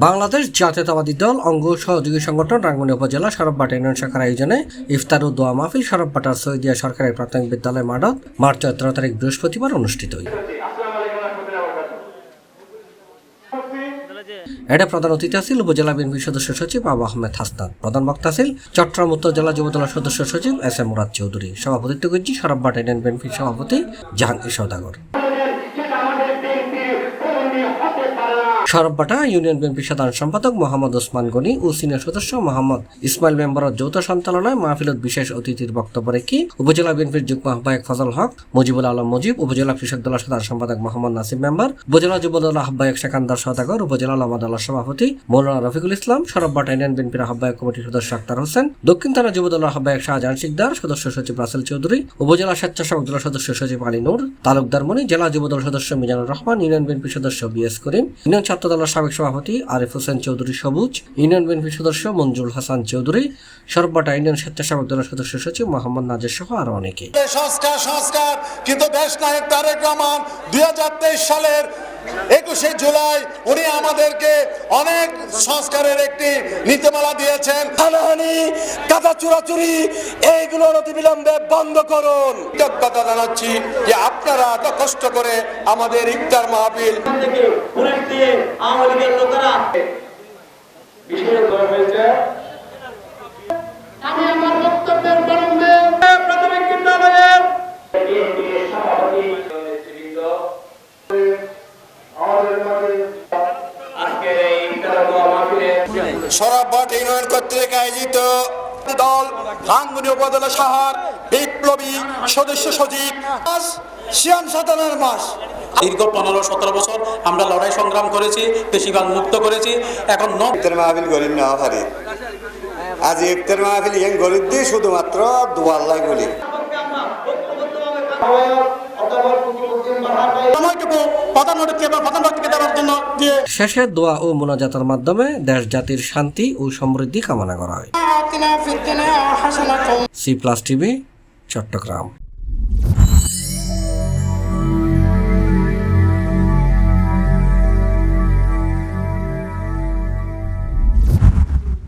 বাংলাদেশ জাতীয়তাবাদী দল অঙ্গ সহযোগী সংগঠন রাঙ্গুনি উপজেলা সরববাটা ইউনিয়ন শাখার আয়োজনে ইফতার ও দোয়া মাহফিল সরববাটার সৈয়দিয়া সরকারি প্রাথমিক বিদ্যালয় মাঠত মার্চ 17 তারিখ বৃহস্পতিবার অনুষ্ঠিত হয়। এটা প্রধান অতিথি ছিল উপজেলা বিএনপির সদস্য সচিব আবু আহমেদ হাসনাত। প্রধান বক্তা ছিল চট্টগ্রাম উত্তর জেলা যুবদলের সদস্য সচিব এস এম মুরাদ চৌধুরী। সভাপতিত্ব করছি সরববাটা ইউনিয়ন বিএনপির সভাপতি জাহাঙ্গীর সওদাগর। সরববাটা ইউনিয়ন বিএনপির সাধারণ সম্পাদক মোহাম্মদ ওসমান গনি ও সিনিয়র সদস্য মোহাম্মদ ইসমাইল মেম্বারের যৌথ সঞ্চালনায় মাহফিলত বিশেষ অতিথির বক্তব্য রেখে উপজেলা বিএনপির যুগ্ম আহ্বায়ক ফজল হক, মুজিবুল আলম মুজিব, উপজেলা কৃষক দলের সাধারণ সম্পাদক মোহাম্মদ নাসিম মেম্বার, উপজেলা যুবদল আহ্বায়ক সেকান্দার সওদাগর, উপজেলা লামা দলের সভাপতি মৌলানা রফিকুল ইসলাম, সরববাটা ইউনিয়ন বিএনপির আহ্বায়ক কমিটির সদস্য আক্তার হোসেন, দক্ষিণ থানা যুবদলের আহ্বায়ক শাহজাহান শিকদার, সদস্য সচিব রাসেল চৌধুরী, উপজেলা স্বেচ্ছাসেবক দলের সদস্য সচিব আলী নূর, তালুকদার মনি, জেলা যুবদল সদস্য মিজানুর রহমান, ইউনিয়ন বিএনপির সদস্য বিএস করিম, ইউনিয়ন ছাত্র দলের সাবেক সভাপতি আরিফ হোসেন চৌধুরী সবুজ, ইউনিয়ন বিএনপির সদস্য মঞ্জুল হাসান চৌধুরী, সরববাটা ইউনিয়ন স্বেচ্ছাসেবক দলের সদস্য সচিব মোহাম্মদ নাজের সহ আরো অনেকে। সংস্কার কিন্তু দেশ নায়ক তারেক রহমান 2023 সালের 21শে জুলাই উনি আমাদেরকে অনেক সংস্কারের একটি নীতিমালা দিয়েছেন। হানাহানি, কাদা চুরাচুরি এইগুলো অতিবিলম্বে বন্ধ করুন। কৃতজ্ঞতা জানাচ্ছি যে আপনারা এত কষ্ট করে আমাদের ইফতার মাহফিল আমি আমার বক্তব্যের প্রারম্ভে প্রাথমিক বিদ্যালয়ের সরববাটা ইউনিয়ন কর্তৃক আয়োজিত দল রাঙ্গুনি উপজেলা শহর বিপ্লবী সদস্য সচিব 57 মাস দীর্ঘ 15-17 বছর আমরা লড়াই সংগ্রাম করেছি, বেশিরভাগ মুক্ত করেছি। এখন ইফতার মাহফিল গরিব না পারে, আজ ইফতার মাহফিল ইয়েন গরিব দিয়ে শুধুমাত্র দোয়া আল্লাহ বলি। শেষে দোয়া ও মোনাজাতের মাধ্যমে দেশ জাতির শান্তি ও সমৃদ্ধি কামনা করা হয়। C plus TV, Chittagong.